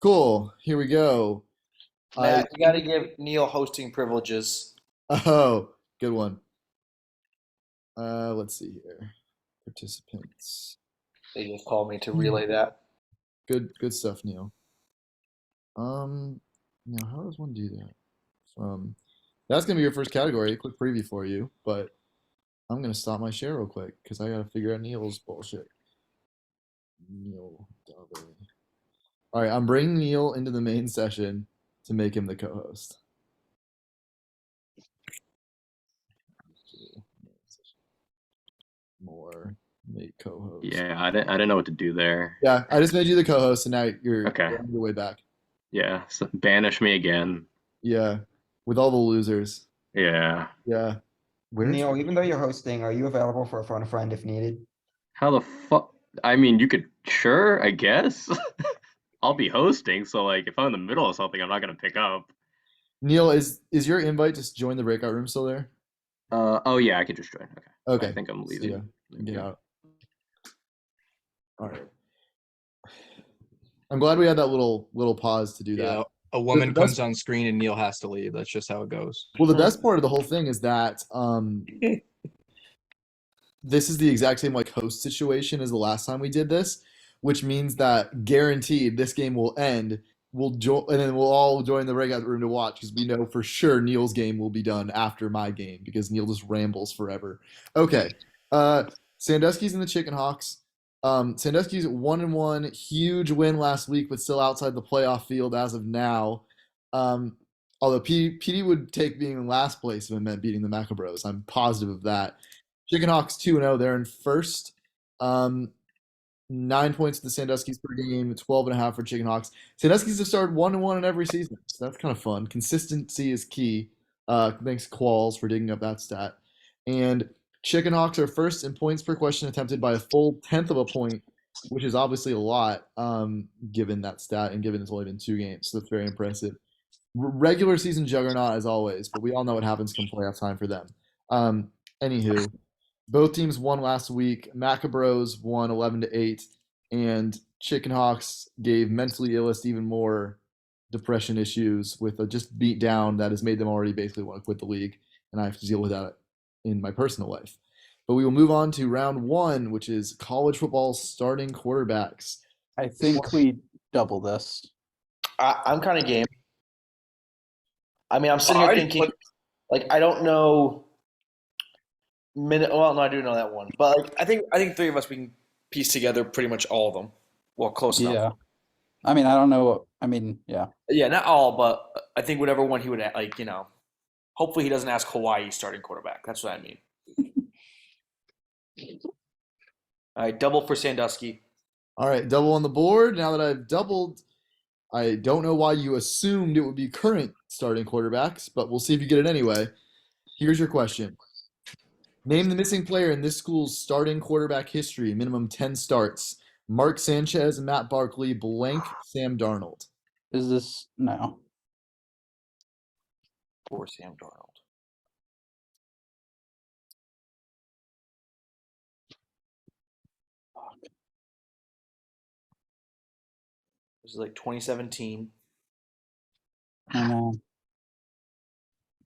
Cool. Here we go. I Matt, you got to give Neil hosting privileges. oh, good one. Let's see here. Participants. They just called me to relay that. Good stuff, Neil. Now how does one do that? From that's gonna be your first category. Quick preview for you, but I'm gonna stop my share real quick because I gotta figure out Neil's bullshit. Neil Dove. All right, I'm bringing Neil into the main session to make him the co-host. More make co-host. Yeah, I didn't know what to do there. Yeah, I just made you the co-host, and now you're Okay. on your way back. Yeah, so banish me again. Yeah, with all the losers. Yeah. Yeah. Where's Neil, even though you're hosting, are you available for a phone a friend if needed? How the fuck? I mean, you could, sure, I guess. I'll be hosting, so like if I'm in the middle of something, I'm not gonna pick up. Neil? Is your invite to join the breakout room still there? Oh yeah, I could just join. Okay. Okay. I think I'm See leaving. ya. Get out. All right. I'm glad we had that little pause to do that. Yeah, a woman The best- comes on screen and Neil has to leave. That's just how it goes. Well, the best part of the whole thing is that this is the exact same like host situation as the last time we did this, which means that guaranteed this game will end. We'll join, and then we'll all join the breakout room to watch because we know for sure Neil's game will be done after my game because Neil just rambles forever. Okay, Sandusky's and the Chickenhawks. Sandusky's 1-1, huge win last week, but still outside the playoff field as of now. Although PD would take being in last place if it meant beating the Macabros. I'm positive of that. Chickenhawks 2-0. They're in first. 9 points to the Sandusky's per game, 12.5 for Chickenhawks. Sandusky's have started 1-1 in every season, so that's kind of fun. Consistency is key. Thanks Qualls for digging up that stat. And Chickenhawks are first in points per question attempted by a full tenth of a point, which is obviously a lot given that stat and given it's only been 2 games. So that's very impressive. Regular season juggernaut as always, but we all know what happens come playoff time for them. Anywho, both teams won last week. Macabros won 11-8, and Chickenhawks gave mentally illest even more depression issues with a just beat down that has made them already basically want to quit the league, and I have to deal with that in my personal life. But we will move on to round 1, which is college football starting quarterbacks. I think we double this. I'm kind of game. I mean, I'm sitting here thinking, like, I don't know. Well, no, I do know that one, but like, I think 3 of us we can piece together pretty much all of them. Well, close enough. Yeah. I mean, I don't know. I mean, yeah. Yeah, not all, but I think whatever one he would like, hopefully he doesn't ask Hawaii starting quarterback. That's what I mean. All right, double for Sandusky. All right, double on the board. Now that I've doubled, I don't know why you assumed it would be current starting quarterbacks, but we'll see if you get it anyway. Here's your question. Name the missing player in this school's starting quarterback history, minimum 10 starts. Mark Sanchez, Matt Barkley, blank, Sam Darnold. Is this no? For Sam Darnold. This is like 2017. I know.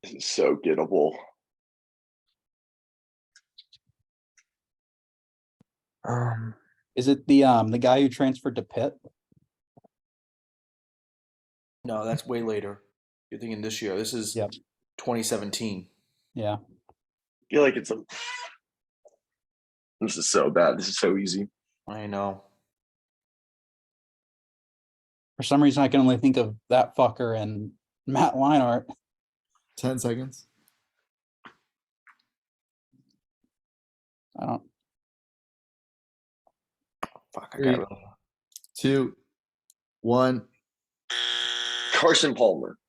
This is so gettable. Is it the guy who transferred to Pitt? No, that's way later. You're thinking this year. This is Yep. 2017. Yeah. I feel like it's this is so bad. This is so easy. I know. For some reason, I can only think of that fucker and Matt Leinart. 10 seconds. I don't. Fuck, I 3, got it. 2, 1. Carson Palmer.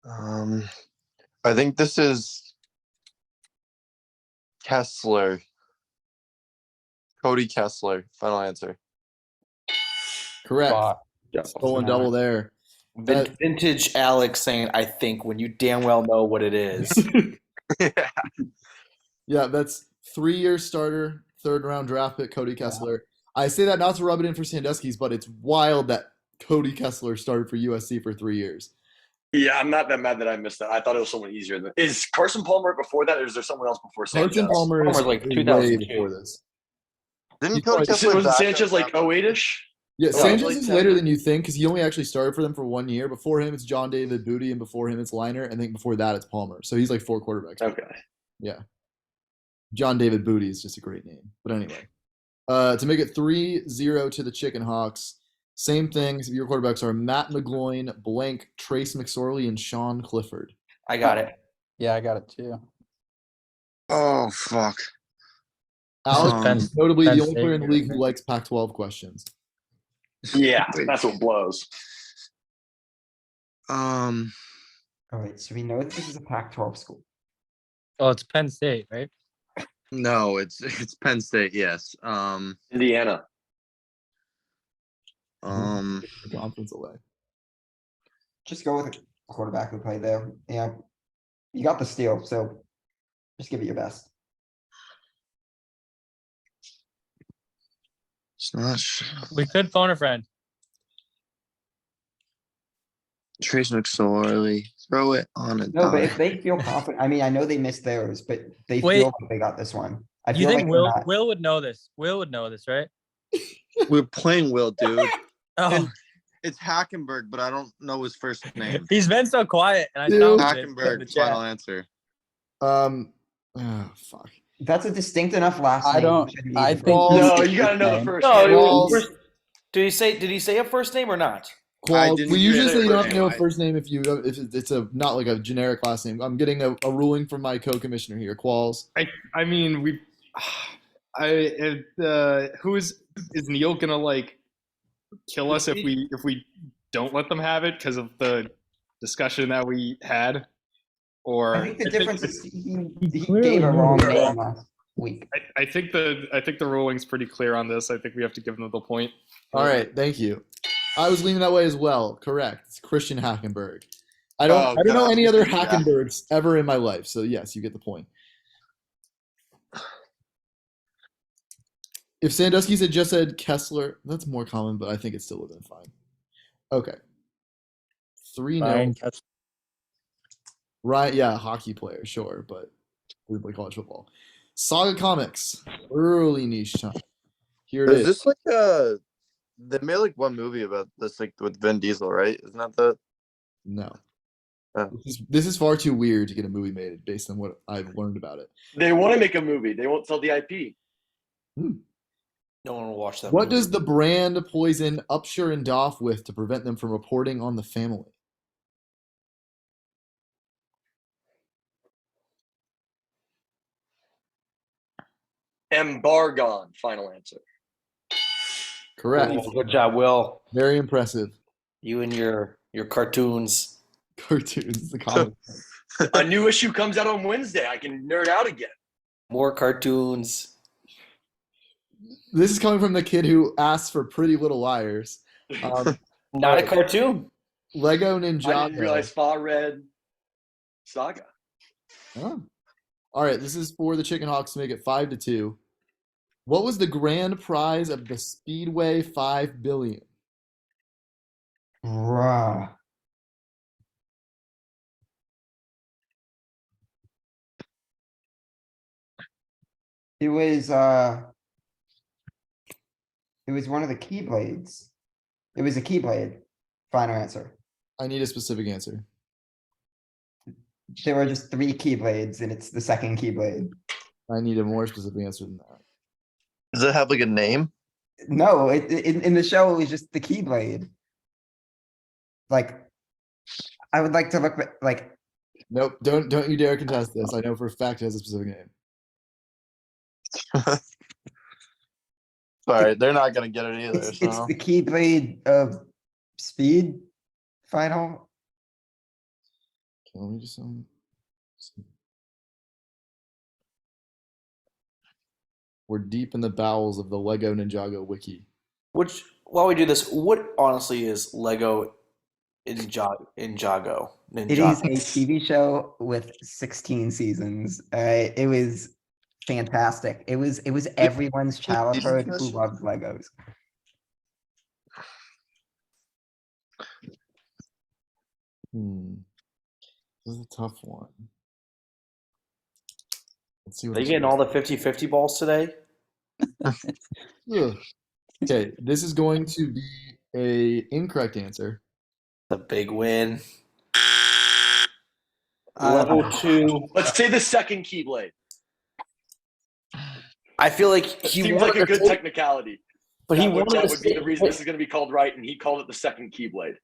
I think this is Kessler. Cody Kessler. Final answer. Correct. Fuck. Stolen double there. Vintage Alex saying, I think, when you damn well know what it is. Yeah. Yeah, that's 3-year starter, 3rd round draft pick, Cody Kessler. I say that not to rub it in for Sandusky's, but it's wild that Cody Kessler started for USC for 3 years. Yeah, I'm not that mad that I missed that. I thought it was someone easier than. Is Carson Palmer before that, or is there someone else before Sanchez? Carson Palmer is, Palmer's like is way 2002. before this. Didn't He's Cody probably- Kessler Was it back Sanchez up like after- 08-ish? Yeah, Oh, Sanchez late is 10. later than you think because he only actually started for them for 1 year. Before him, it's John David Booty, and before him, it's Liner, and I think before that, it's Palmer. So he's like 4 quarterbacks. Okay. Yeah. John David Booty is just a great name. But anyway, to make it 3-0 to the Chickenhawks, same things. Your quarterbacks are Matt McGloin, blank, Trace McSorley, and Sean Clifford. I got it. Yeah, I got it too. Oh fuck. Alex Penn- is notably Penn the only player in the State, league I who think. likes Pac-12 questions. Yeah, Wait. that's what blows. Um. Alright, so we know that this is a Pac-12 school. Oh, it's Penn State, right? No, it's Penn State. Yes. Indiana. The conference away. Just go with a quarterback who played there. Yeah. You got the steal, so just give it your best. It's not We could phone a friend. Trace McSorley. Throw it on a No, but if dime. they feel confident, I mean, I know they missed theirs, but they Wait. feel like they got this one. I You feel think like they're Will not. Will would know this? Will would know this, right? We're playing Will, dude. Oh, And it's Hackenberg, but I don't know his first name. he's been so quiet, and I Dude. found it in the Hackenberg. chat. Final answer. Fuck. That's a distinct enough last name. I don't. It shouldn't be I the think. Well, this No, is you gotta his know the name. first. No, name. it Well- was, did he say a first name or not? Qual, didn't we hear usually that say you don't have first to know a name. first name if it's a not like a generic last name. I'm getting a ruling from my co-commissioner here, Qualls. I mean, is Neil gonna like kill us if we don't let them have it because of the discussion that we had? Or I think the difference is he clearly gave a knew wrong the name wrong- last week. I think the ruling's pretty clear on this. I think we have to give them the point. All right, thank you. I was leaning that way as well. Correct. It's Christian Hackenberg. I don't know God. any other Yeah. Hackenbergs ever in my life. So yes, you get the point. If Sandusky's had just said Kessler, that's more common, but I think it still would have been fine. Okay. 3-0. Ryan Kessler. Right, yeah, hockey player, sure, but we play college football. Saga Comics, early niche time. Here it Is is. this like they made like one movie about this, like with Vin Diesel, right? Isn't that the? No. Oh. This is far too weird to get a movie made based on what I've learned about it. They want to make a movie. They won't sell the IP. No one will watch that. What movie. does the brand poison Upshur and Doff with to prevent them from reporting on the family? Embargon. Final answer. Correct. Oh, good job, Will. Very impressive. You and your cartoons. Cartoons, the comics. A new issue comes out on Wednesday. I can nerd out again. More cartoons. This is coming from the kid who asked for Pretty Little Liars. Not a cartoon. Lego I didn't Ninjago. realize Fa read Saga. Oh. All right, this is for the Chickenhawks to make it 5-2. What was the grand prize of the Speedway 5 billion? Bruh. It was one of the Keyblades. It was a Keyblade. Final answer. I need a specific answer. There were just 3 Keyblades, and it's the second Keyblade. I need a more specific answer than that. Does it have like a name? No, in the show it was just the Keyblade. Like, I would like to look at, like, Nope, don't you dare contest this. I know for a fact it has a specific name. Sorry, they're not gonna get it either. it's So. the Keyblade of Speed. Final. Okay, let me just we're deep in the bowels of the Lego Ninjago wiki. Which, while we do this, what honestly is Lego Ninjago? It is a TV show with 16 seasons. It was fantastic. It was everyone's childhood who loved Legos. This is a tough one. Let's see Are what they else. getting all the 50-50 balls today? Ugh. Okay, this is going to be a incorrect answer. The big win. I- Level 2. Let's say the second Keyblade. I feel like It he seems like wanted a good to say- technicality. but he That would, wanted that to would be say- the reason this is going to be called right, and he called it the second Keyblade.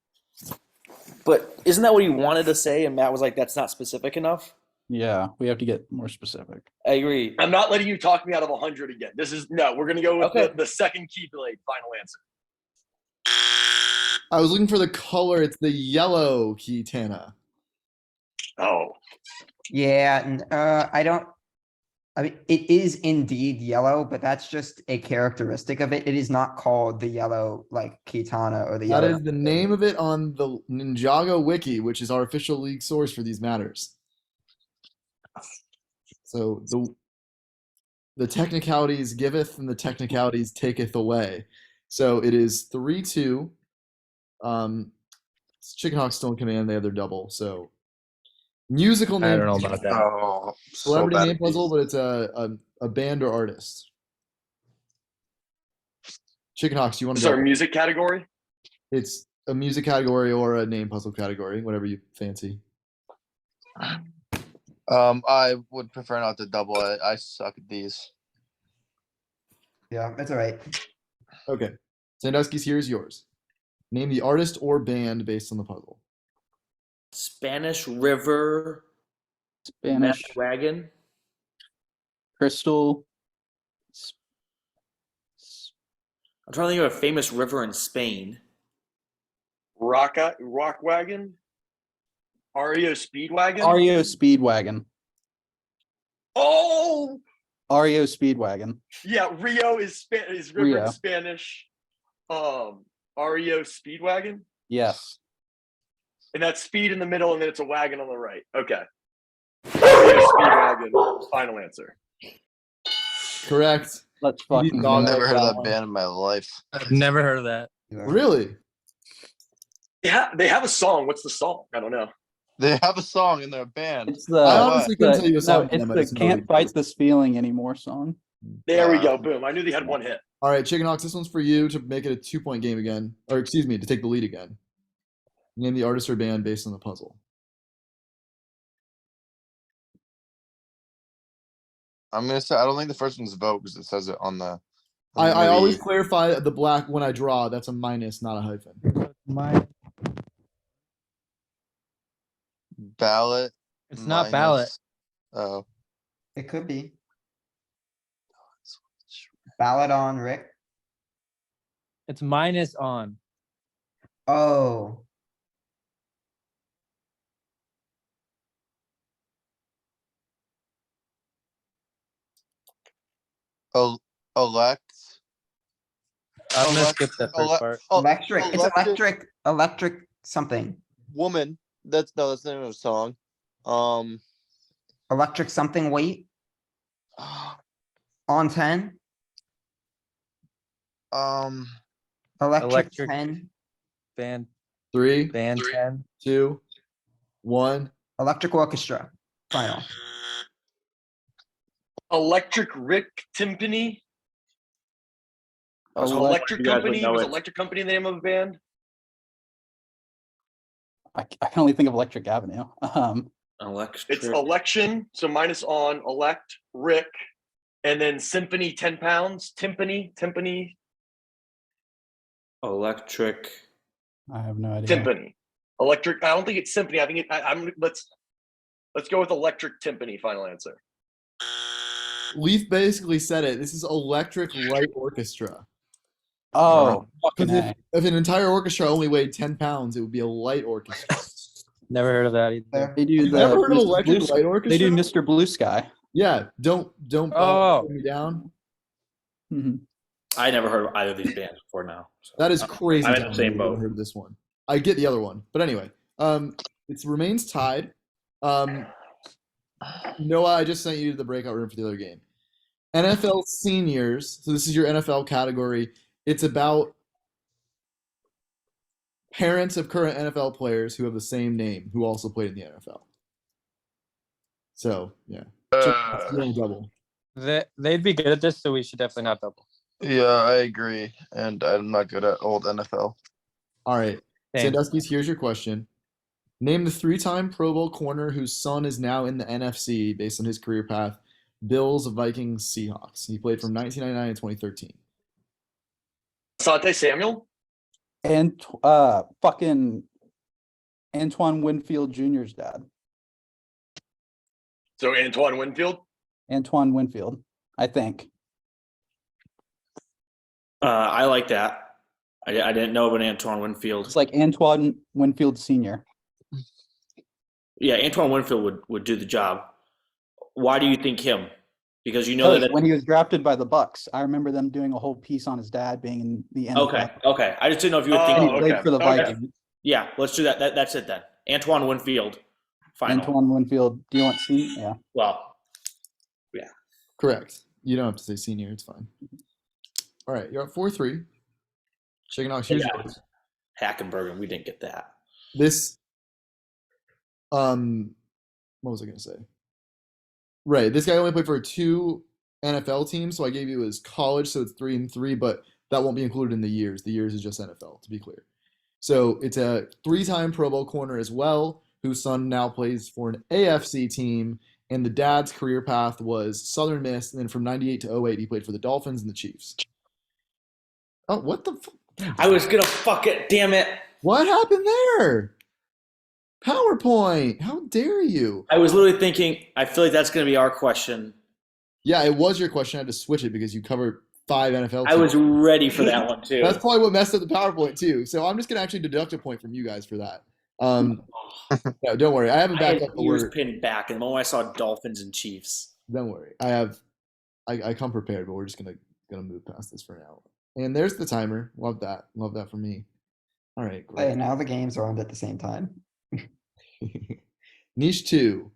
But isn't that what he wanted to say? And Matt was like, "That's not specific enough." Yeah, we have to get more specific. I agree. I'm not letting you talk me out of 100 again. This is no. We're going to go with Okay. the second Keyblade. Final answer. I was looking for the color. It's the yellow Kitana. Oh, Yeah, I don't. I mean, it is indeed yellow, but that's just a characteristic of it. It is not called the yellow like Kitana or the That yellow. is the name of it on the Ninjago Wiki, which is our official league source for these matters. So the technicalities giveth and the technicalities taketh away. So it is 3-2. Chickenhawks still in command. They have their double. So musical name. I don't know about that. Oh, so Celebrity bad name at these. puzzle, but it's a band or artist. Chickenhawks, do you want this to is our go? music category. It's a music category or a name puzzle category, whatever you fancy. I would prefer not to double it. I suck at these. Yeah, that's all right. Okay. Sandusky's, here's yours. Name the artist or band based on the puzzle. Spanish River Spanish Meth Wagon. crystal. I'm trying to think of a famous river in Spain. Rock Wagon. REO Speedwagon. REO Speedwagon. Oh, REO Speedwagon. yeah. Rio is river Rio. in Spanish. REO Speedwagon. Yes. And that's speed in the middle, and then it's a wagon on the right. Okay. REO Speedwagon. Final answer. Correct. Let's You fucking. dog Never heard of that one. band in my life. I've never heard of that. Really? Yeah, they have a song. What's the song? I don't know. They have a song in their band. It's the. I honestly couldn't tell you a song. No, it's the "Can't Fight This Feeling Anymore" song. There we go. Boom. I knew they had one hit. All right, Chickenhawks, this one's for you to make it a 2-point game again. Or excuse me, to take the lead again. Name the artist or band based on the puzzle. I'm gonna say I don't think the first one's vote because it says it on the. I always movie. clarify the black when I draw. That's a minus, not a hyphen. Ballot. It's not minus- ballot. Oh, It could be. Ballad on Rick. It's minus on. Oh, elect. I'm gonna Elect- skip that first ele- part. oh, electric. It's electric something. Woman. That's the name of the song. Electric something, wait, on 10. Electric Electric. 10. Band 3, band 10. 2, 1. Electric orchestra. Final. Electric Rick Timpani. Was Electric You guys would Company. know Was it. Electric Company the name of the band? I can only think of Electric Avenue. Electric. It's election, so minus on, elect, Rick, and then symphony 10 pounds, timpani, Electric. I have no idea. timpani. Electric, I don't think it's symphony. I think let's go with electric timpani, final answer. Leaf basically said it. This is Electric Light Orchestra. Oh, fucking Because A. if an entire orchestra only weighed 10 pounds, it would be a light orchestra. Never heard of that either. There. They do the Never heard of Mr. Electric Blue- Light Orchestra? They do Mr. Blue Sky. Yeah, don't Oh. put me down. Mhm. I never heard of either of these bands before now. So. That is crazy. I'm in the Tom, same I've never boat. heard of this one. I get the other one, but anyway, it remains tied. Noah, I just sent you to the breakout room for the other game. NFL seniors. So this is your NFL category. It's about parents of current NFL players who have the same name who also played in the NFL. So yeah, Chickenhawks, you only double. They'd be good at this, so we should definitely not double. Yeah, I agree. And I'm not good at old NFL. All right, Same. Sandusky's. Here's your question. Name the 3-time Pro Bowl corner whose son is now in the NFC based on his career path. Bills, Vikings, Seahawks. He played from 1999 to 2013. Asante Samuel. And fucking Antoine Winfield Jr.'s dad. So Antoine Winfield. Antoine Winfield, I think. I like that. I didn't know of an Antoine Winfield. It's like Antoine Winfield Sr. Yeah, Antoine Winfield would do the job. Why do you think him? Because you know that. When he was drafted by the Bucks, I remember them doing a whole piece on his dad being in the NFL. Okay. I just didn't know if you would And think. he played okay, for the okay. Vikings. Yeah, let's do that. That's it then. Antoine Winfield. Final. Antoine Winfield. Do you want C? Yeah. Well, Correct. You don't have to say senior. It's fine. All right, you're at 4-3. Chickenhawks, here's Yeah. yours. Hackenberg, we didn't get that. This, what was I gonna say? Right, this guy only played for 2 NFL teams, so I gave you his college, so it's 3-3, but that won't be included in the years. The years is just NFL, to be clear. So it's a 3-time Pro Bowl corner as well, whose son now plays for an AFC team, and the dad's career path was Southern Miss, and then from 98 to 08, he played for the Dolphins and the Chiefs. Oh, what the I was gonna fuck it. Damn it. What happened there? PowerPoint. How dare you? I was literally thinking. I feel like that's gonna be our question. Yeah, it was your question. I had to switch it because you covered 5 NFL teams. I was ready for that one too. That's probably what messed up the PowerPoint too. So I'm just gonna actually deduct a point from you guys for that. No, don't worry. I haven't I had backed up the ears word. pinned back, and the moment I saw Dolphins and Chiefs. Don't worry. I come prepared, but we're just gonna move past this for now. And there's the timer. Love that. Love that for me. All right, Hey, great. now the games are on at the same time. Niche 2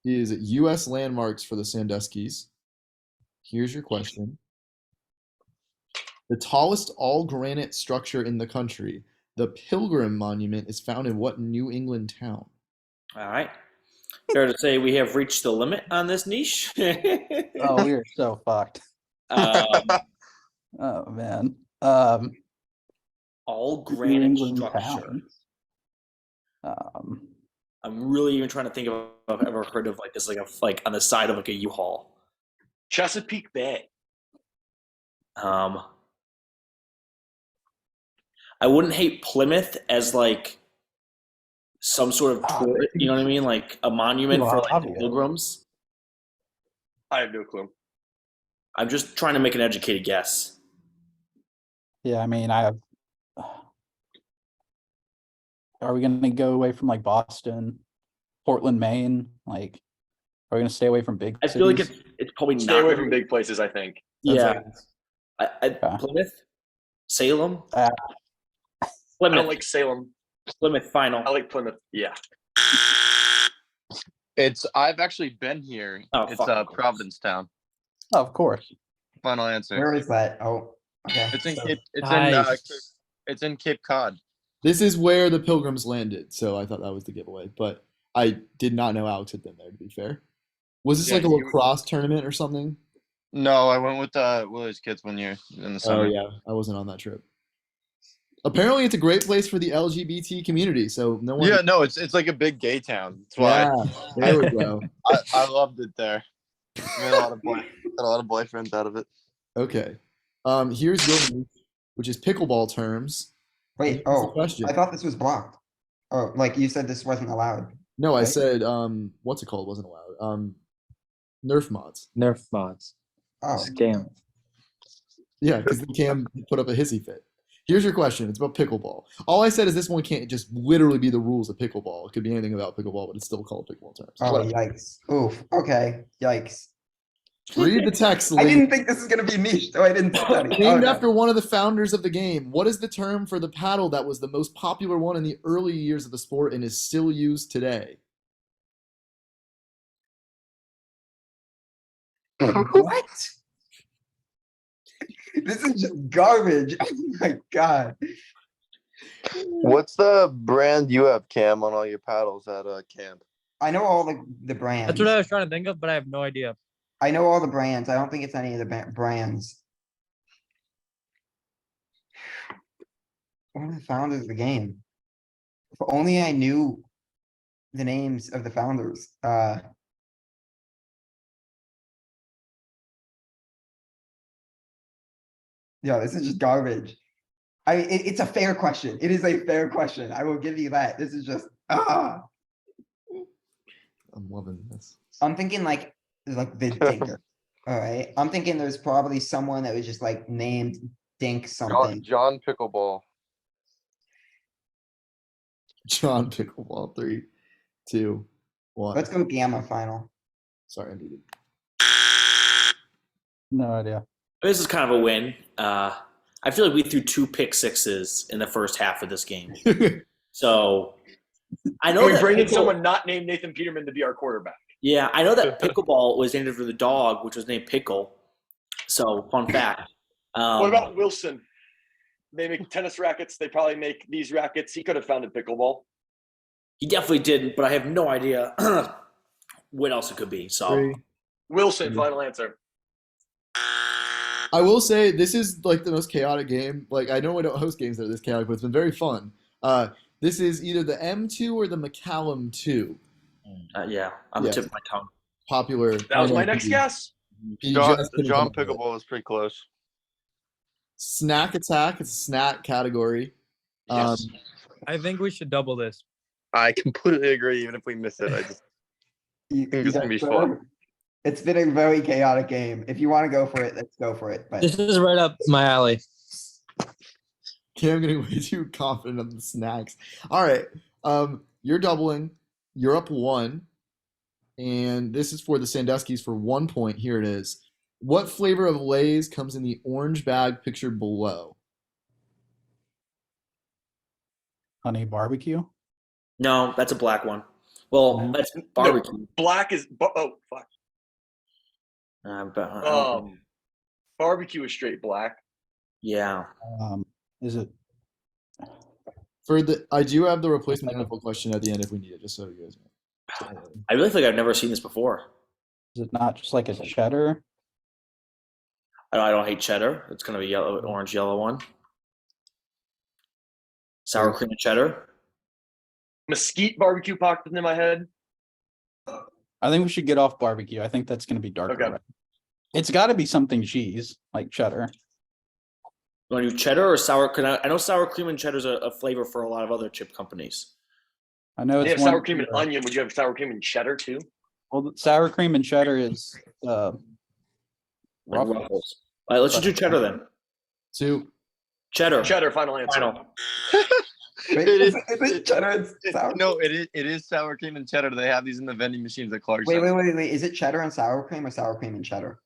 is U.S. landmarks for the Sanduskys. Here's your question. The tallest all-granite structure in the country, the Pilgrim Monument, is found in what New England town? All right. Fair to say we have reached the limit on this niche. Oh, we are so fucked. Oh man. All New granite England structure. town. I'm really even trying to think of if I've ever heard of like this, like on the side of like a U-Haul. Chesapeake Bay. I wouldn't hate Plymouth as like some sort of tour, you know what I mean? Like a monument for like the pilgrims. I have no clue. I'm just trying to make an educated guess. Yeah, I mean, I have. Are we gonna go away from like Boston, Portland, Maine? Like, are we gonna stay away from big I feel like cities? it's probably Stay not away from big places, I think. Yeah, That's Plymouth, Salem, I Plymouth, don't like Salem. Plymouth final. I like Plymouth. Yeah. I've actually been here. Oh, It's fuck. Provincetown. Oh, of course. Final answer. Where is that? Oh, okay. It's in so- Cape. Nice. It's in Cape Cod. This is where the Pilgrims landed, so I thought that was the giveaway. But I did not know Alex had been there, to be fair. Was this Yeah, like a you- lacrosse tournament or something? No, I went with Willie's kids one year in the Oh, summer. yeah. I wasn't on that trip. Apparently, it's a great place for the LGBT community, so no one. Yeah, no, it's like a big gay town. That's why Yeah, there we go. I loved it there. Made a lot of boyfriends out of it. Okay. Here's your niche, which is pickleball terms. Wait, Here's the oh, question. I thought this was blocked. Oh, like you said this wasn't allowed. No, I right? said what's it called? Wasn't allowed. Nerf mods. Nerf mods. Oh, Scam. Yeah, because they can put up a hissy fit. Here's your question. It's about pickleball. All I said is this one can't just literally be the rules of pickleball. It could be anything about pickleball, but it's still called pickleball terms. oh, Whatever. yikes. Oof. Okay, yikes. Read the text, I Lee. didn't think this was gonna be niche, so I didn't study. Named Okay. after one of the founders of the game. What is the term for the paddle that was the most popular one in the early years of the sport and is still used today? What? This is just garbage. Oh my god. What's the brand you have, Cam, on all your paddles at camp? I know all the brands. That's what I was trying to think of, but I have no idea. I know all the brands. I don't think it's any of the brands. What are the founders of the game? If only I knew the names of the founders. Yeah, this is just garbage. It's a fair question. It is a fair question. I will give you that. This is just I'm loving this. I'm thinking like the Dinker. All right. I'm thinking there's probably someone that was just like named Dink something. John Pickleball. John Pickleball. 3, 2, 1. Let's go Gamma final. Sorry, I muted. No idea. This is kind of a win. I feel like we threw 2 pick sixes in the first half of this game. So I know we that bring in someone not named Nathan Peterman to be our quarterback. Yeah, I know that pickleball was named after the dog, which was named Pickle. So fun fact. What about Wilson? They make tennis rackets. They probably make these rackets. He could have founded pickleball. He definitely didn't, but I have no idea what else it could be. So 3. Wilson, final answer. I will say this is like the most chaotic game. Like I know we don't host games that are this chaotic, but it's been very fun. This is either the M2 or the McCallum 2. yeah, on the tip of my tongue. Popular. That was my next guess. John Pickleball was pretty close. Snack Attack. It's a snack category. Yes. I think we should double this. I completely agree. Even if we miss it, I just think it's gonna be fun. It's been a very chaotic game. If you want to go for it, let's go for it. But This is right up my alley. Cam getting way too confident on the snacks. All right. You're doubling. You're up 1. And this is for the Sanduskys for 1 point. Here it is. What flavor of Lay's comes in the orange bag pictured below? Honey barbecue. No, that's a black one. Well, that's barbecue. No, black is oh fuck. Barbecue is straight black. Yeah. Is it? I do have the replacement NFL question at the end if we need it, just so you guys know. I really think I've never seen this before. Is it not just like a cheddar? I don't hate cheddar. It's kind of a yellow, orange, yellow one. Sour cream and cheddar. Mesquite barbecue popped into my head. I think we should get off barbecue. I think that's going to be darker. Okay. Right? It's got to be something cheese, like cheddar. You want to do cheddar or sour? I know sour cream and cheddar is a flavor for a lot of other chip companies. I know They it's have sour cream and onion. Would you have sour cream and cheddar too? Well, the sour cream and cheddar is Like Ruffles. Ruffles. All right, let's just do cheddar then. 2. Cheddar. Cheddar, final answer. Final. Wait, It is- is it cheddar and sour? No, it is sour cream and cheddar. They have these in the vending machines at Clark's. Wait. Is it cheddar and sour cream or sour cream and cheddar?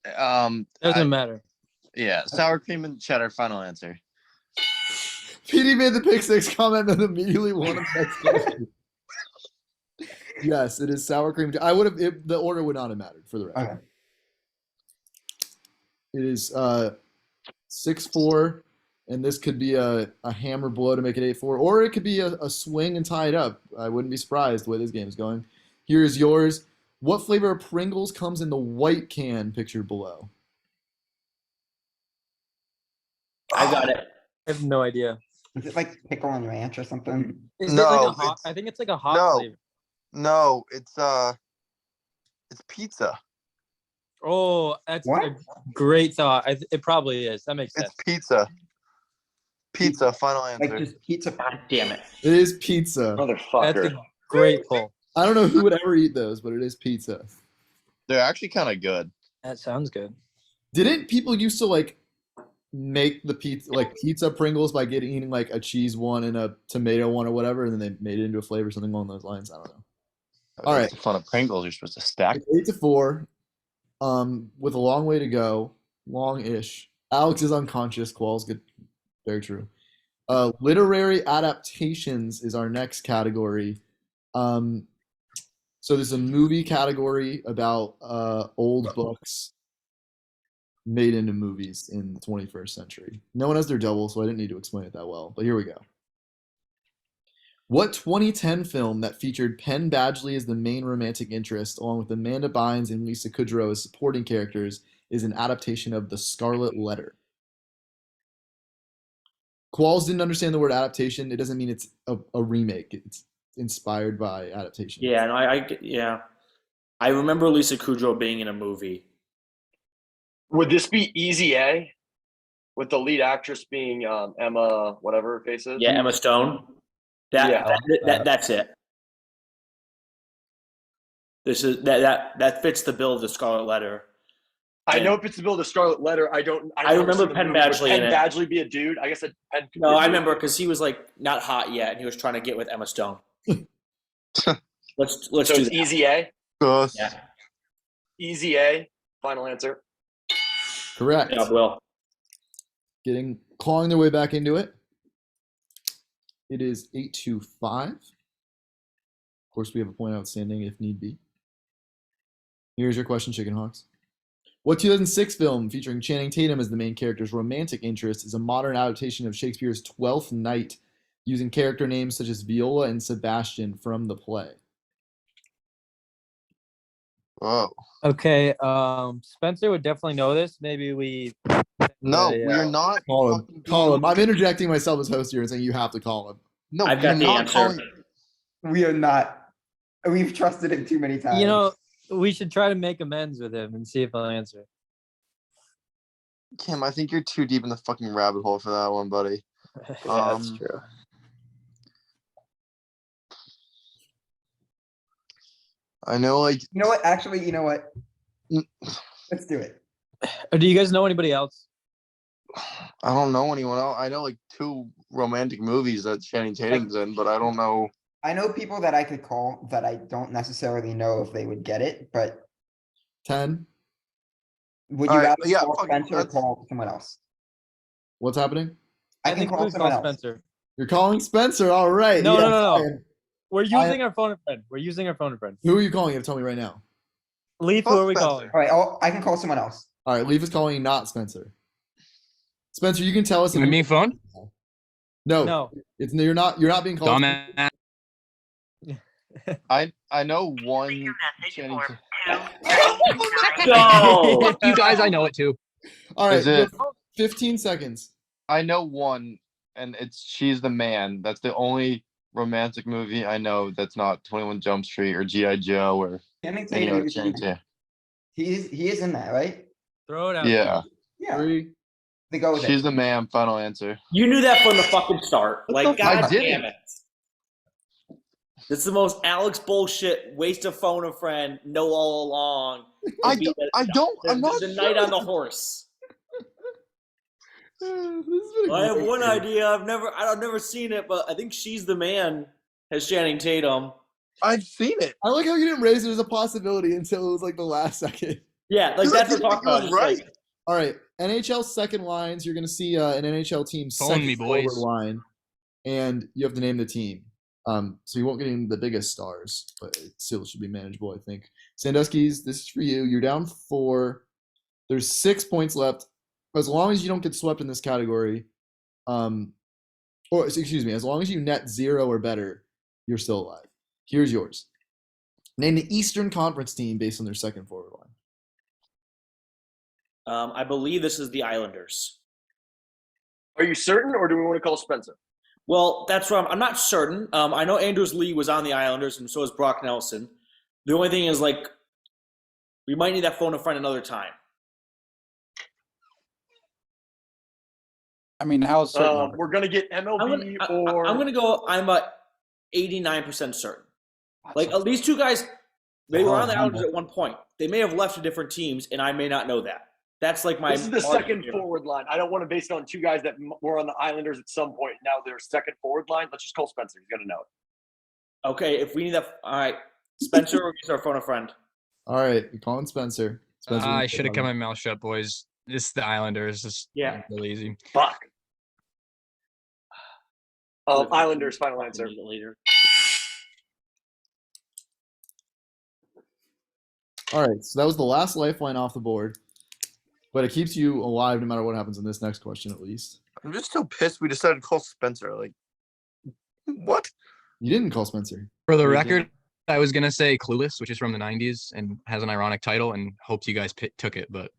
Doesn't matter. Yeah, sour cream and cheddar. Final answer. PD made the pick 6 comment and immediately won the next question. Yes, it is sour cream. I would have. The order would not have mattered for the record. Okay. It is 6-4, and this could be a hammer blow to make it 8-4, or it could be a swing and tie it up. I wouldn't be surprised the way this game is going. Here is yours. What flavor of Pringles comes in the white can pictured below? I got it. I have no idea. Is it like pickle and ranch or something? Is it No, like a hot? it's- I think it's like a hot no. flavor. No, it's pizza. Oh, that's What? a great thought. It probably is. That makes sense. It's pizza. Pizza. Final Like answer. just pizza. God damn it. It is pizza. That's Motherfucker. a great pull. I don't know who would ever eat those, but it is pizza. They're actually kind of good. That sounds good. Didn't people used to like make the pizza Pringles by eating like a cheese one and a tomato one or whatever, and then they made it into a flavor, something along those lines? I don't know. All That's right. the fun of Pringles. You're supposed to stack. It's 8-4. With a long way to go, long-ish. Alex is unconscious. Qual's good. Very true. Literary adaptations is our next category. So there's a movie category about old books made into movies in the 21st century. No one has their double, so I didn't need to explain it that well. But here we go. What 2010 film that featured Penn Badgley as the main romantic interest, along with Amanda Bynes and Lisa Kudrow as supporting characters, is an adaptation of The Scarlet Letter? Qualls didn't understand the word adaptation. It doesn't mean it's a remake. It's inspired by adaptation. Yeah, no, I remember Lisa Kudrow being in a movie. Would this be Easy A? With the lead actress being Emma, whatever her face is? Yeah, Emma Stone. That's it. This is that fits the bill of The Scarlet Letter. I know if it's the bill of The Scarlet Letter. I remember Penn Badgley in it. Penn Badgley be a dude? I guess Penn could be No, a I dude. remember because he was like not hot yet, and he was trying to get with Emma Stone. Let's So do it's that. Easy A? Yeah, Easy A. Final answer. Correct. yeah, Will. Clawing their way back into it. It is 8-5. Of course, we have a point outstanding if need be. Here's your question, Chickenhawks. What 2006 film featuring Channing Tatum as the main character's romantic interest is a modern adaptation of Shakespeare's Twelfth Night, using character names such as Viola and Sebastian from the play? Whoa. Okay, Spencer would definitely know this. Maybe we. No, Yeah. we are not. Call him. fucking Call him. being- I'm interjecting myself as host here and saying you have to call him. No, I've you're got the not answer. calling. We are not. We've trusted him too many times. You know, we should try to make amends with him and see if he'll answer. Kim, I think you're too deep in the fucking rabbit hole for that one, buddy. Yeah, that's true. I know, like, You know what? Actually, you know what? Mm. Let's do it. Do you guys know anybody else? I don't know anyone else. I know like 2 romantic movies that Channing Tatum's in, but I don't know. I know people that I could call that I don't necessarily know if they would get it, but 10. would you All right, rather yeah, call fuck it, Spencer or let's- call someone else? What's happening? I can think we call would someone else. Spencer. You're calling Spencer. All right. No, yeah, no, no, no. fine. We're using our phone a friend. We're using our phone a friend. Who are you calling? You have to tell me right now. Leaf, who Call are we Spencer. calling? All right, I can call someone else. All right. Leaf is calling not Spencer. Spencer, you can tell us. You mean phone? No, No. it's you're not being called. Dumbass. I know one Channing Tatum. No. Fuck you guys, I know it too. All right. Is it? 15 seconds. I know one, and it's She's the Man. That's the only romantic movie I know that's not 21 Jump Street or G.I. Joe or Channing any Tatum other is Channing in- Tatum. he is in that, right? Throw it out. Yeah, Yeah. 3. They go with She's it. the Man. Final answer. You knew that from the fucking start. Like, the fuck? I God didn't. damn it. This is the most Alex bullshit. Waste a phone a friend. Know all along. I Be don't. the- I don't. The, I'm not. the night sure. on the horse. This has been a I have great one game. idea. I've never seen it, but I think She's the Man has Channing Tatum. I've seen it. I like how you didn't raise it as a possibility until it was like the last second. Yeah, like Because I that's what didn't we're think talking it about. was Just right. like, All right, NHL second lines. You're going to see an NHL team's Phone second me, forward boys. line, and you have to name the team. So you won't get into the biggest stars, but it still should be manageable, I think. Sandusky's, this is for you. You're down 4. There's 6 points left. As long as you don't get swept in this category, or excuse me, as long as you net 0 or better, you're still alive. Here's yours. Name the Eastern Conference team based on their second forward line. I believe this is the Islanders. Are you certain, or do we want to call Spencer? Well, that's what I'm not certain. I know Andrews Lee was on the Islanders, and so is Brock Nelson. The only thing is, like, we might need that phone a friend another time. I mean, how certain? We're gonna get MLB or I'm gonna go. I'm 89% certain. Like these two guys, they were on the Islanders at one point. They may have left to different teams, and I may not know that. That's like my. this is the second forward line. I don't want to base it on 2 guys that were on the Islanders at some point. Now they're second forward line. Let's just call Spencer. He's gonna know it. Okay, if we need that, all right. Spencer or our phone a friend. All right, you're calling Spencer. Spencer, I should have kept my mouth shut, boys. This is the Islanders. This Yeah. really easy. Fuck. Islanders. Final answer. Later. All right, so that was the last lifeline off the board, but it keeps you alive no matter what happens in this next question, at least. I'm just so pissed we decided to call Spencer. Like, what? You didn't call Spencer. For the We record, I was gonna say Clueless, which is from the '90s and has an ironic title, and hoped you guys took it, but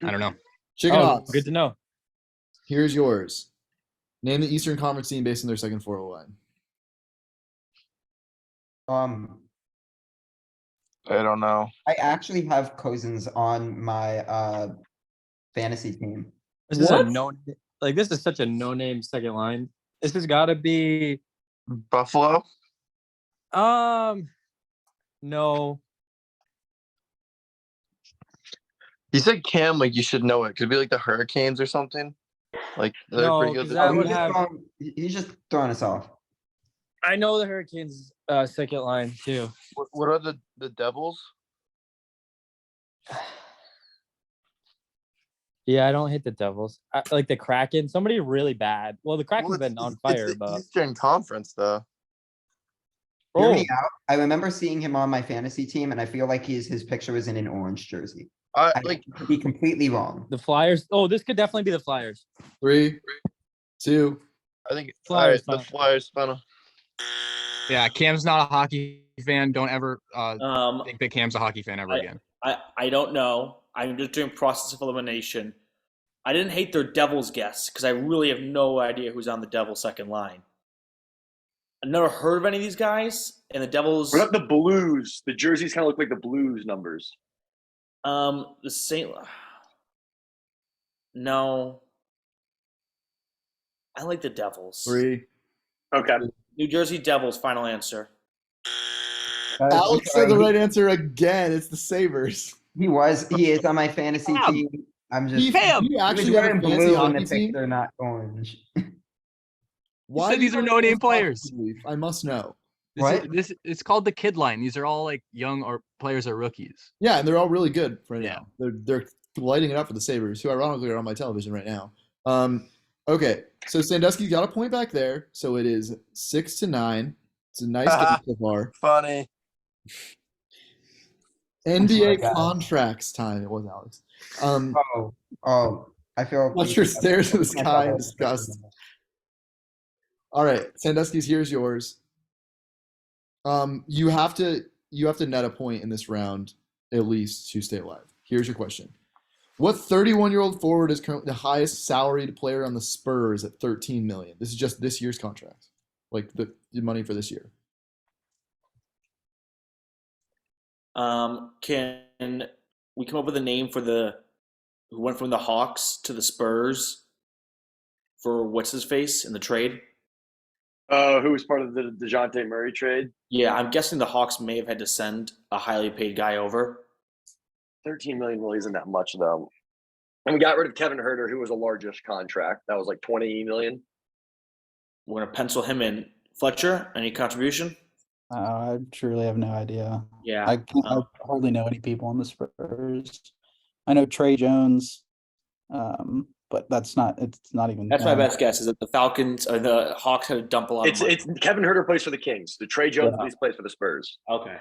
I don't know. Chickenhawks. Good to know. Here's yours. Name the Eastern Conference team based on their second forward line. I don't know. I actually have Cousins on my fantasy team. This is a What? no. Like this is such a no-name second line. This has got to be. Buffalo? No. You said Cam, like you should know it. Could it be like the Hurricanes or something? Like they're No, pretty good. 'cause this that year. would have- He's just throwing us off. I know the Hurricanes second line too. What are the Devils? Yeah, I don't hate the Devils. I like the Kraken. Somebody really bad. Well, the Kraken's Well, been on fire, the but Eastern Conference though. Hear oh, me out. I remember seeing him on my fantasy team, and I feel like his picture was in an orange jersey. I Like could be completely wrong. the Flyers. Oh, this could definitely be the Flyers. 3, 2. I think Flyers, the final. Flyers final. Yeah, Cam's not a hockey fan. Don't ever Um, think that Cam's a hockey fan ever again. I don't know. I'm just doing process of elimination. I didn't hate their Devils guess because I really have no idea who's on the Devils second line. I've never heard of any of these guys, and the Devils. What about the Blues? The jerseys kind of look like the Blues numbers. The Saint. No. I like the Devils. 3. Okay. New Jersey Devils. Final answer. Alex said the right answer again. It's the Sabres. He is on my fantasy Bam! team. I'm just. Do you He was actually have a wearing fancy blue on the hockey team? picture, not orange. Why said do these you are have a no-name fancy hockey players. team? I must know. What? It's called the kid line. These are all like young or players or rookies. Yeah, and they're all really good right Yeah. now. They're lighting it up for the Sabres, who ironically are on my television right now. Okay, so Sandusky's got a point back there, so it is 6-9. It's a nice game so far. Funny. NBA God. contracts time. It was Alex. I feel. What's your stare to the sky in disgust? All right, Sandusky's. Here's yours. You have to net a point in this round at least to stay alive. Here's your question: what 31-year-old forward is currently the highest salaried player on the Spurs at $13 million? This is just this year's contract, like the money for this year. Can we come up with a name for who went from the Hawks to the Spurs for what's his face in the trade? Who was part of the DeJounte Murray trade? Yeah, I'm guessing the Hawks may have had to send a highly paid guy over. 13 million really isn't that much though. And we got rid of Kevin Herter, who was a largest contract. That was like 20 million. We're gonna pencil him in. Fletcher, any contribution? I truly have no idea. Yeah. I hardly know any people on the Spurs. I know Trey Jones, but it's not even. That's my best guess. Is that the Falcons or the Hawks had to dump a lot of money? It's Kevin Herter plays for the Kings. The Trey Jones Yeah. plays for the Spurs. Okay.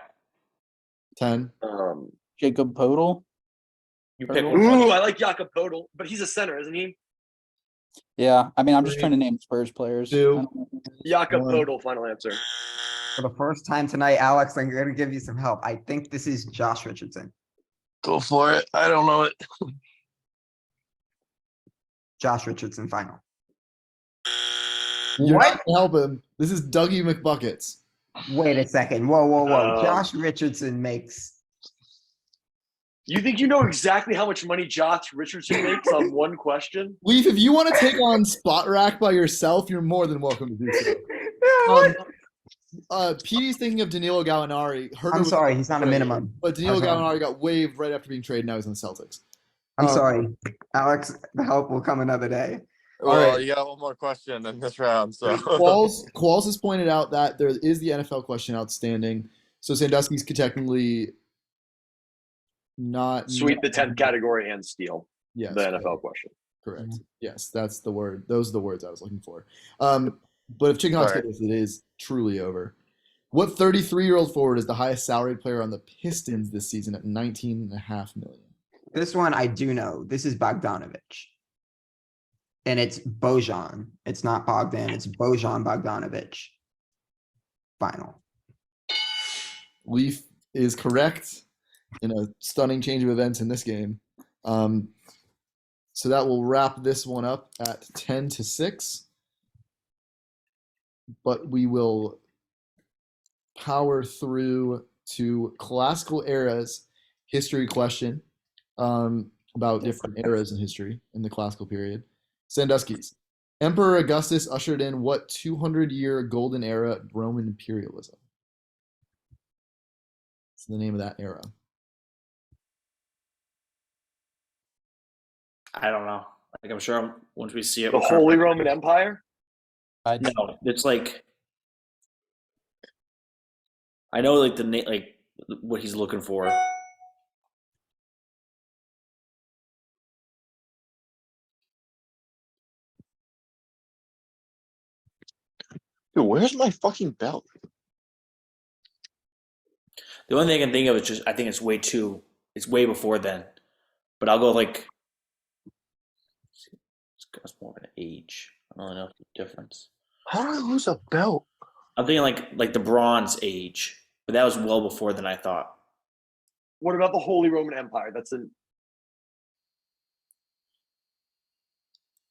10. Jacob Podol. You pick one. Ooh, I like Jakob Podol, but he's a center, isn't he? Yeah, I mean, I'm just 3, trying to name Spurs players. 2, I don't know. Jakob 1. Podol, final answer. For the first time tonight, Alex, I'm going to give you some help. I think this is Josh Richardson. Go for it. I don't know it. Josh Richardson final. You're What? not gonna help him. This is Dougie McBuckets. Wait a second. Whoa. Oh. Josh Richardson makes. You think you know exactly how much money Josh Richardson makes on one question? Leaf, if you want to take on Spot Rack by yourself, you're more than welcome to do so. Petey's thinking of Danilo Gallinari. Herter I'm was sorry, he's not a traded, minimum. But Danilo I was wrong. Gallinari got waived right after being traded. Now he's in the Celtics. I'm sorry. Alex, the help will come another day. Well, right. you got one more question in this round, so Qualls has pointed out that there is the NFL question outstanding. So Sandusky's could technically not Sweep the 10th category and steal Yes, the NFL question. correct. Yes, that's the word. Those are the words I was looking for. But if Chickenhawks Sorry. get this, it is truly over. What 33-year-old forward is the highest salaried player on the Pistons this season at $19.5 million? This one I do know. This is Bogdanovich. And it's Bojan. It's not Bogdan. It's Bojan Bogdanovich. final. Leaf is correct in a stunning change of events in this game. So that will wrap this one up at 10-6. But we will power through to classical eras history question about different eras in history in the classical period. Sandusky's. Emperor Augustus ushered in what 200-year golden era of Roman imperialism? It's the name of that era. I don't know. Like I'm sure once we see it, The we'll Holy Roman Empire? No, it's like I know like the like what he's looking for. Dude, where's my fucking belt? The only thing I can think of is just I think it's way before then. But I'll go like it's more of an age. I don't really know the difference. How did I lose a belt? I'm thinking like the Bronze Age, but that was well before than I thought. What about the Holy Roman Empire? It's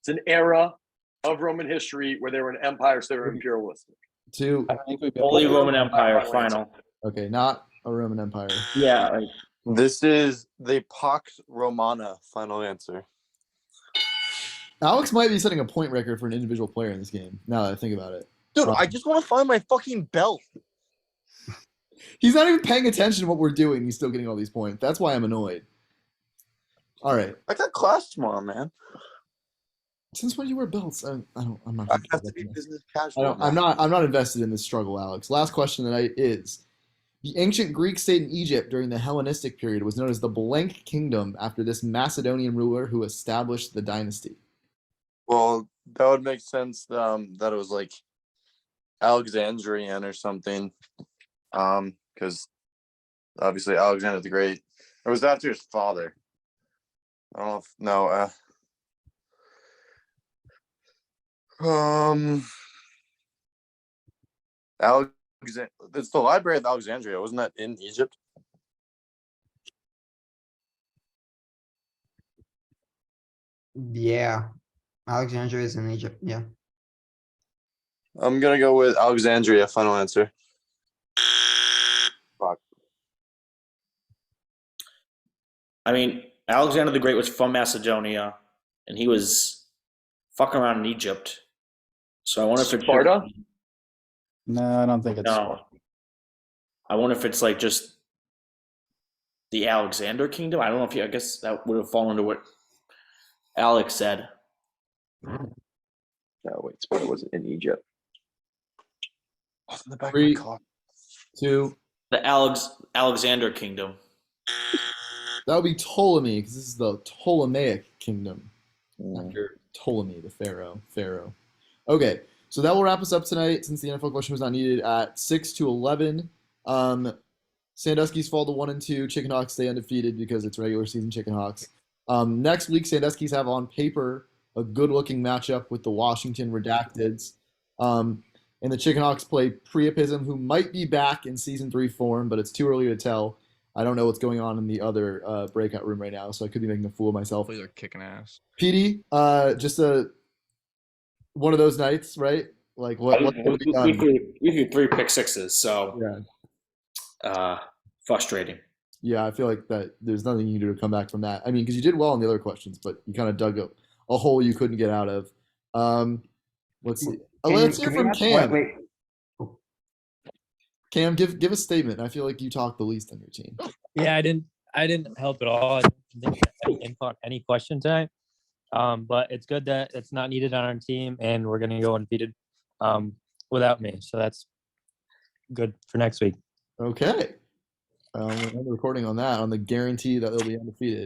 an era of Roman history where they were an empire, so they were imperialistic. Two. I think we've Holy been Roman Empire final. Okay, not a Roman Empire. Yeah, like This is the Pax Romana. Final answer. Alex might be setting a point record for an individual player in this game. Now that I think about it, Dude, I just want to find my fucking belt. he's not even paying attention to what we're doing. He's still getting all these points. That's why I'm annoyed. All right. I got class tomorrow, man. Since when do you wear belts? I'm not. I have to be business casual. I'm not invested in this struggle, Alex. Last question tonight is: the ancient Greek state in Egypt during the Hellenistic period was known as the Blank Kingdom after this Macedonian ruler who established the dynasty. Well, that would make sense. That it was like Alexandrian or something. Because obviously Alexander the Great. It was after his father. I don't know if it's the Library of Alexandria, wasn't that in Egypt? Yeah. Alexandria is in Egypt. Yeah. I'm gonna go with Alexandria. Final answer. Fuck. I mean, Alexander the Great was from Macedonia, and he was fucking around in Egypt. So I wonder if it's Sparta? No, I don't think it's. No, I wonder if it's like just the Alexander Kingdom. I don't know if I guess that would have fallen into what Alex said. No, wait, Sparta wasn't in Egypt. In the back 3, of my car. 2. The Alexander Kingdom. That would be Ptolemy because this is the Ptolemaic kingdom after Ptolemy, the pharaoh. Okay, so that will wrap us up tonight since the NFL question was not needed at 6-11. Sandusky's fall to 1-2. Chickenhawks stay undefeated because it's regular season Chickenhawks. Next week, Sandusky's have on paper a good-looking matchup with the Washington Redacteds. And the Chickenhawks play Priapism, who might be back in Season 3 form, but it's too early to tell. I don't know what's going on in the other breakout room right now, so I could be making a fool of myself. Hopefully they're kicking ass. PD, just one of those nights, right? Like what We threw 3 pick sixes, so Yeah. Frustrating. Yeah, I feel like that there's nothing you can do to come back from that. I mean, because you did well on the other questions, but you kind of dug a hole you couldn't get out of. Let's see. Let's hear from Cam. Wait. Cam, give a statement. I feel like you talk the least on your team. Yeah, I didn't help at all. I didn't get any input on any question tonight. But it's good that it's not needed on our team, and we're gonna go undefeated without me. So that's good for next week. Okay. We'll end the recording on that, on the guarantee that they'll be undefeated.